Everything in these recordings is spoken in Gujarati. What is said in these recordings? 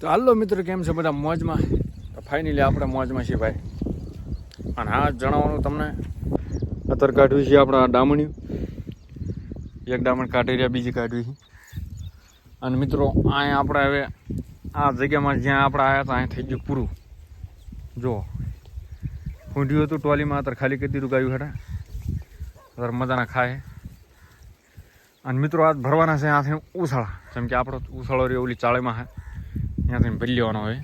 તો હાલો મિત્રો, કેમ છે બધા? મોજમાં? તો ફાઇનલી આપણે મોજમાં છીએ ભાઈ. અને હા, જણાવવાનું તમને, અત્યારે કાઢવી છે આપણા ડામણિયું. એક ડામણ કાઢી રહ્યા, બીજી કાઢવી છે. અને મિત્રો, અહીંયા આપણે હવે આ જગ્યામાં જ્યાં આપણે આવ્યા હતા અહીં થઈ ગયું પૂરું. જો ઊંઢ્યું હતું ટોલીમાં, અત્યારે ખાલી કરી દીધું ગાયું હેઠા. અત્યારે મજાના ખાય. અને મિત્રો આજ ભરવાના છે આથી ઉછાળા, જેમ કે આપણો ઉછાળો રહ્યો ઓલી ચાળીમાં છે, ત્યાંથી ભરી લેવાનો હોય.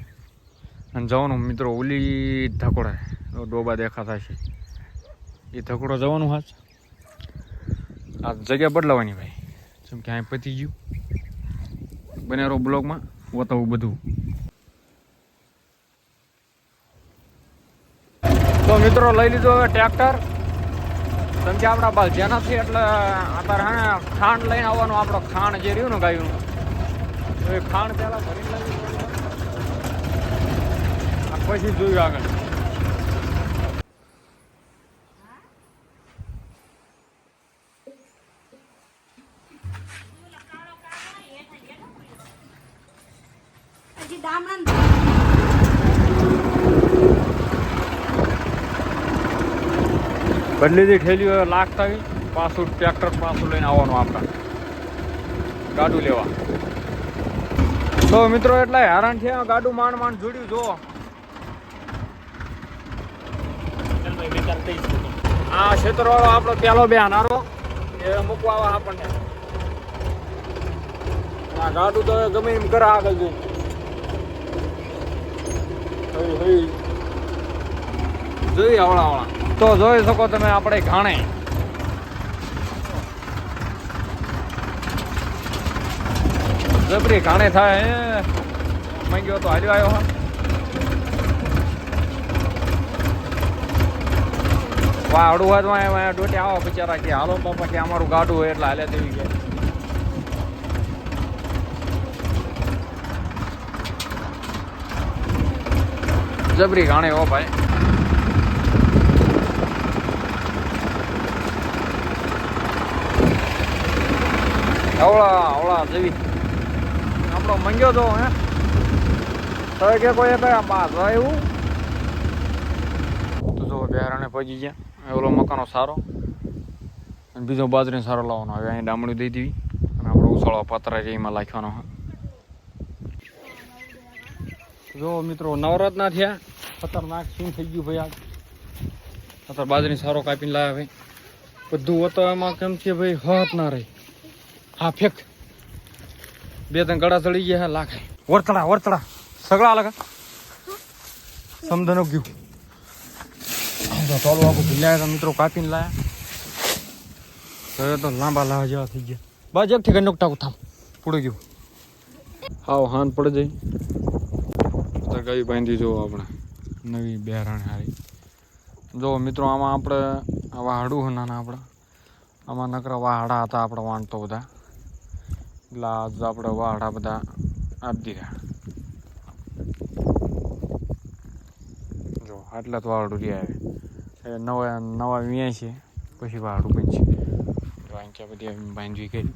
અને જવાનું મિત્રો ઓલી ધકોડે ડોબા દેખાતા છે, એ ધકોડો જવાનું હાચ. આ જગ્યા બદલાવાની ભાઈ, જેમ કે અહીં પતી ગયું. બનેરો બ્લોગમાં બતાવું બધું. તો મિત્રો લઈ લીધો હવે ટ્રેક્ટર, જેમ કે આપણા બાલજ્યા નથી એટલે અત્યારે હે ખાંડ લઈને આવવાનું. આપણો ખાંડ જે રહ્યું ને ગાયું, તો એ ખાંડ પહેલાં ભરીને લઈ પછી જોયું આગળ. બદલીથી ઠેલીઓ લાગતા હોય, પાછું ટ્રેક્ટર પાછું લઈને આવવાનું આપણા ગાડું લેવા. તો મિત્રો એટલે હેરાન છે, ગાડું માંડ જોડ્યું. જો આ ક્ષેત્રવાળો આપણો પેલો બે અનારો એ મૂકવા આવે આપણને. આ ગાડું તો ગમે એમ કરે આગળ જઈ. જોઈ આવડા તો જોઈ શકો તમે આપણે ઘાણે. જબરી ઘાણે થાય હે. માંગ્યો તો હાલ્યો આવ્યો. વાડું હાથમાં ડોટી આવો બિચારા કે હાલો બાપા કે અમારું ગાડું હોય એટલે હાલે તેવી કે. જબરી ઘાણે હો ભાઈ. આવડા જેવી આપણો મંગ્યો તો હે તો કે કોઈ કયા પાસ હોય એવું. તો જો બિહારાને પગી ગયા. ઓલો મકાનો સારો અને બીજો બાજરીનો સારો લાવવાનો. હવે અહીં ડામણું દઈ દેવી અને આપણો ઉછાળો પાત્રા છે એમાં નાખવાનો. જો મિત્રો નવરાતના થયા, ખતરનાક સીન થઈ ગયું ભાઈ. આજ અત્યારે બાજરી સારો કાપીને લાવ્યા ભાઈ. બધું હોતો એમાં કેમ છે ભાઈ, હાથ ના રહી. હા ફેક. બે ત્રણ ગળા ચડી ગયા લાખે. વર્તડા સગળા લગા સમધનો ગયું. ટોલો આખું ભીલાયા હતા મિત્રો, કાપીને લાયા તો લાંબા લાવા જેવા થઈ ગયા. બાજ એક ઠીક નોકટા થામ પૂડી ગયું. હાવ હાન પડી જાય. ગાય બાંધી જો આપણે નવી બહેરાણ હારી. જો મિત્રો આમાં આપણે વાહડું નાના આપણા આમાં નકરા વાહડા હતા આપણે વાંટતો બધા. એટલે આજ આપણે વાહડા બધા આપી દીધા. જો આટલા તો વાહડું રહ્યા. નવા વ્યાય છે પછી વાહડું બનશે. વાંચ્યા બધી બાંધવી કરી.